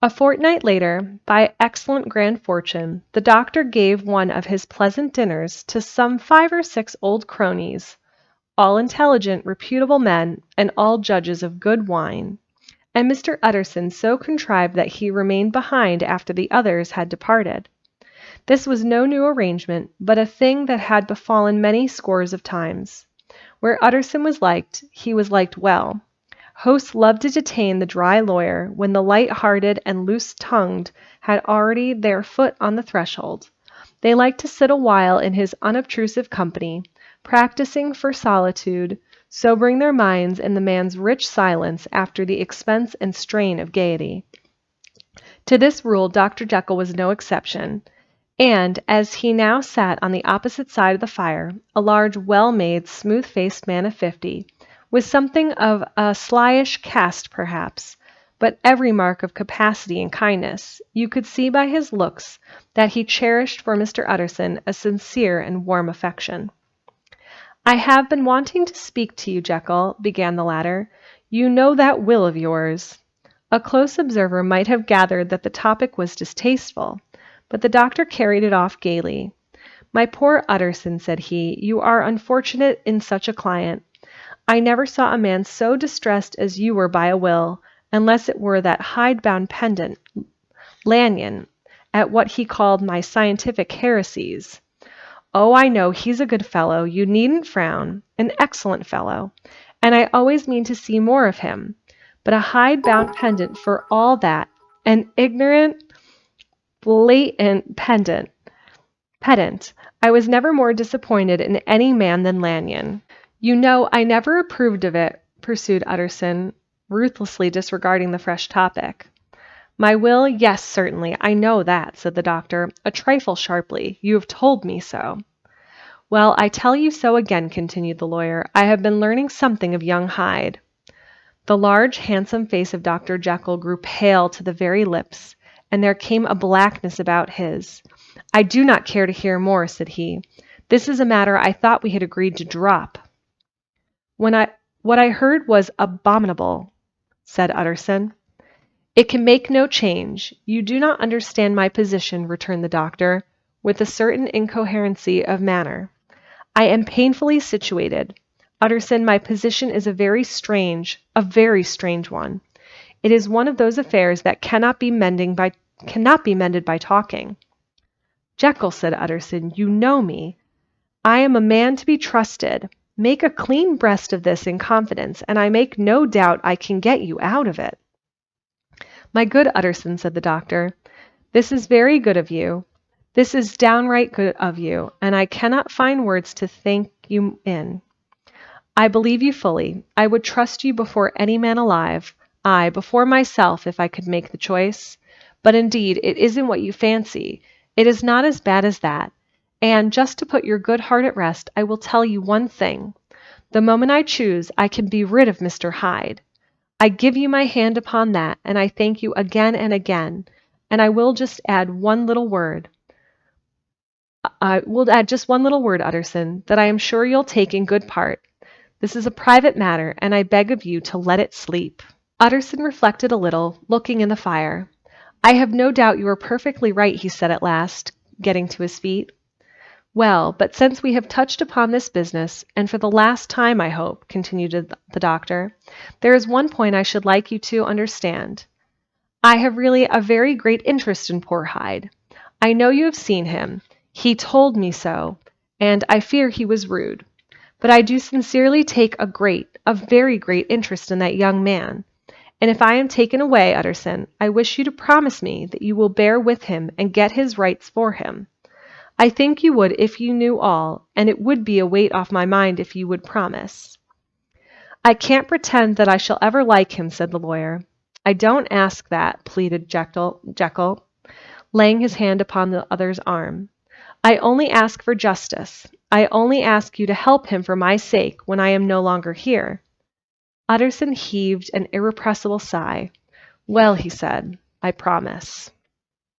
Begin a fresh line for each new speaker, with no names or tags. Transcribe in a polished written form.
A fortnight later, by excellent grand fortune, the doctor gave one of his pleasant dinners to some 5 or 6 old cronies, all intelligent, reputable men, and all judges of good wine, and Mr. Utterson so contrived that he remained behind after the others had departed. This was no new arrangement, but a thing that had befallen many scores of times. Where Utterson was liked, he was liked well. Hosts loved to detain the dry lawyer when the light-hearted and loose-tongued had already their foot on the threshold. They liked to sit a while in his unobtrusive company, practicing for solitude, sobering their minds in the man's rich silence after the expense and strain of gaiety. To this rule Dr. Jekyll was no exception, and, as he now sat on the opposite side of the fire, a large, well-made, smooth-faced man of 50, with something of a slyish cast perhaps, but every mark of capacity and kindness, you could see by his looks that he cherished for Mr. Utterson a sincere and warm affection. "I have been wanting to speak to you, Jekyll," began the latter. "You know that will of yours." A close observer might have gathered that the topic was distasteful, but the doctor carried it off gaily. "My poor Utterson," said he, "you are unfortunate in such a client. I never saw a man so distressed as you were by a will, unless it were that hide-bound pendant, Lanyon, at what he called my scientific heresies. Oh, I know, he's a good fellow, you needn't frown, an excellent fellow, and I always mean to see more of him. But a hide-bound pendant for all that, an ignorant, blatant pedant. I was never more disappointed in any man than Lanyon." "You know I never approved of it," pursued Utterson, ruthlessly disregarding the fresh topic. "My will, yes, certainly, I know that," said the doctor, a trifle sharply. "You have told me so." "Well, I tell you so again," continued the lawyer. "I have been learning something of young Hyde." The large, handsome face of Dr. Jekyll grew pale to the very lips, and there came a blackness about his. "I do not care to hear more," said he. "This is a matter I thought we had agreed to drop." What I heard was abominable," said Utterson. "It can make no change. You do not understand my position," returned the doctor, with a certain incoherency of manner. "I am painfully situated. Utterson, my position is a very strange one. It is one of those affairs that cannot be mended by talking." "Jekyll," said Utterson, "you know me. I am a man to be trusted. Make a clean breast of this in confidence, and I make no doubt I can get you out of it." "My good Utterson," said the doctor, "this is very good of you. This is downright good of you, and I cannot find words to thank you in. I believe you fully. I would trust you before any man alive, aye, before myself if I could make the choice. But indeed, it isn't what you fancy. It is not as bad as that. And, just to put your good heart at rest, I will tell you one thing. The moment I choose, I can be rid of Mr. Hyde. I give you my hand upon that, and I thank you again and again. And I will just add one little word. Utterson, that I am sure you'll take in good part. This is a private matter, and I beg of you to let it sleep." Utterson reflected a little, looking in the fire. "I have no doubt you are perfectly right," he said at last, getting to his feet. "Well, but since we have touched upon this business, and for the last time, I hope," continued the doctor, "there is one point I should like you to understand. I have really a very great interest in poor Hyde. I know you have seen him. He told me so, and I fear he was rude. But I do sincerely take a very great interest in that young man. And if I am taken away, Utterson, I wish you to promise me that you will bear with him and get his rights for him. I think you would if you knew all, and it would be a weight off my mind if you would promise." "I can't pretend that I shall ever like him," said the lawyer. "I don't ask that," pleaded Jekyll, laying his hand upon the other's arm. "I only ask for justice. I only ask you to help him for my sake when I am no longer here." Utterson heaved an irrepressible sigh. "Well," he said, "I promise."